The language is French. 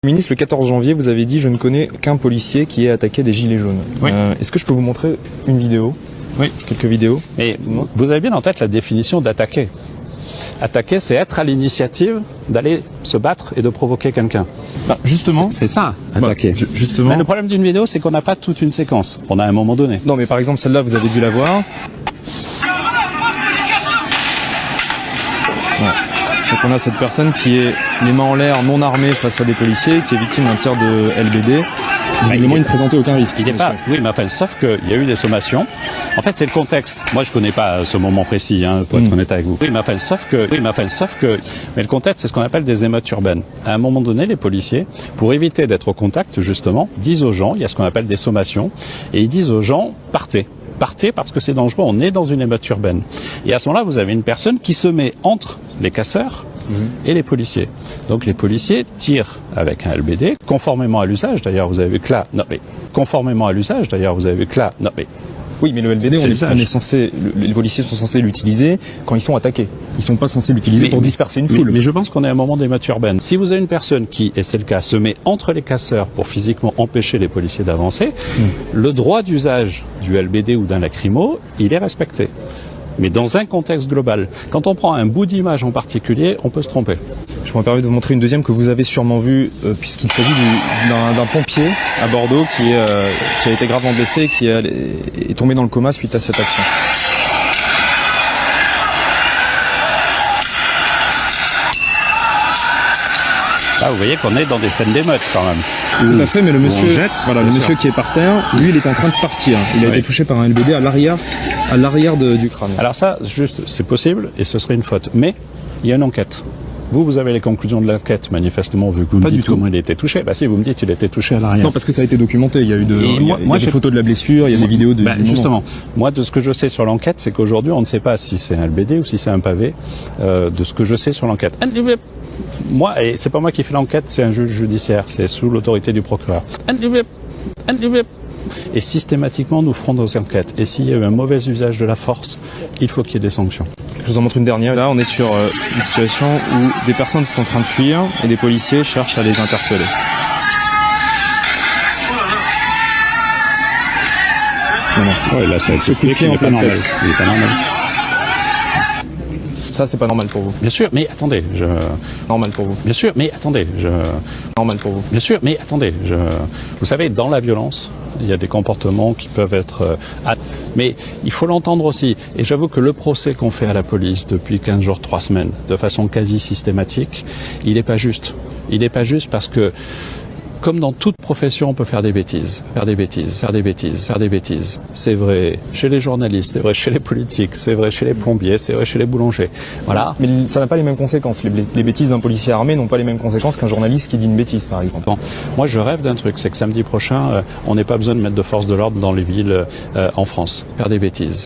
Ministre, le 14 janvier, vous avez dit « Je ne connais qu'un policier qui ait attaqué des gilets jaunes oui. ». Est-ce que je peux vous montrer une vidéo? Oui. Quelques vidéos. Et vous avez bien en tête la définition d'attaquer. Attaquer, c'est être à l'initiative d'aller se battre et de provoquer quelqu'un. Bah, justement. C'est ça, attaquer. Justement. Mais le problème d'une vidéo, c'est qu'on n'a pas toute une séquence. On a un moment donné. Non, mais par exemple, celle-là, vous avez dû la voir. Ouais. Donc on a cette personne qui est les mains en l'air, non armée face à des policiers, qui est victime d'un tir de LBD. Visiblement, il ne présentait aucun risque. Il n'est pas. Oui, mais enfin, sauf qu'il y a eu des sommations. En fait, c'est le contexte. Moi, je connais pas ce moment précis, hein, pour être honnête avec vous. Oui, mais enfin, sauf que. Mais le contexte, c'est ce qu'on appelle des émeutes urbaines. À un moment donné, les policiers, pour éviter d'être au contact, justement, disent aux gens, il y a ce qu'on appelle des sommations, et ils disent aux gens, partez. Partez parce que c'est dangereux, on est dans une émeute urbaine. Et à ce moment-là, vous avez une personne qui se met entre les casseurs et les policiers. Donc les policiers tirent avec un LBD, conformément à l'usage, d'ailleurs vous avez vu que là, Oui, mais le LBD, les policiers sont censés l'utiliser quand ils sont attaqués. Ils sont pas censés l'utiliser pour disperser une foule. Mais je pense qu'on est à un moment d'émeute urbaine. Si vous avez une personne qui, et c'est le cas, se met entre les casseurs pour physiquement empêcher les policiers d'avancer, le droit d'usage du LBD ou d'un lacrymo, il est respecté. Mais dans un contexte global. Quand on prend un bout d'image en particulier, on peut se tromper. Je me permets de vous montrer une deuxième que vous avez sûrement vue, puisqu'il s'agit d'un pompier à Bordeaux qui a été gravement blessé et qui est tombé dans le coma suite à cette action. Là, vous voyez qu'on est dans des scènes d'émeute quand même. Tout à fait, mais le monsieur qui est par terre, lui, il est en train de partir. Il a été touché par un LBD à l'arrière du crâne. Alors ça, juste, c'est possible et ce serait une faute. Mais il y a une enquête. Vous avez les conclusions de l'enquête, manifestement, vu que vous me dites comment il a été touché. Bah si, vous me dites qu'il a été touché à l'arrière. Non, parce que ça a été documenté. Il y a eu des photos de la blessure, il y a des vidéos de... justement, moi, de ce que je sais sur l'enquête, c'est qu'aujourd'hui, on ne sait pas si c'est un LBD ou si c'est un pavé, de ce que je sais sur l'enquête. Moi, et c'est pas moi qui fais l'enquête, c'est un juge judiciaire, c'est sous l'autorité du procureur. Et systématiquement, nous ferons nos enquêtes. Et s'il y a eu un mauvais usage de la force, il faut qu'il y ait des sanctions. Je vous en montre une dernière. Là, on est sur une situation où des personnes sont en train de fuir et des policiers cherchent à les interpeller. Voilà. Ouais, là, ça ce coup de pied en pleine tête. Il est pas normal. Ça, c'est pas normal pour vous. Bien sûr, mais attendez, Normal pour vous. Bien sûr, mais attendez, Normal pour vous. Bien sûr, mais attendez, Vous savez, dans la violence, il y a des comportements qui peuvent être... Mais il faut l'entendre aussi. Et j'avoue que le procès qu'on fait à la police depuis 15 jours, 3 semaines, de façon quasi systématique, il n'est pas juste. Il n'est pas juste parce que, comme dans toute profession, on peut faire des bêtises. C'est vrai chez les journalistes, c'est vrai chez les politiques, c'est vrai chez les plombiers, c'est vrai chez les boulangers. Voilà. Mais ça n'a pas les mêmes conséquences. Les bêtises d'un policier armé n'ont pas les mêmes conséquences qu'un journaliste qui dit une bêtise, par exemple. Bon. Moi, je rêve d'un truc, c'est que samedi prochain, on n'ait pas besoin de mettre de force de l'ordre dans les villes en France. Faire des bêtises.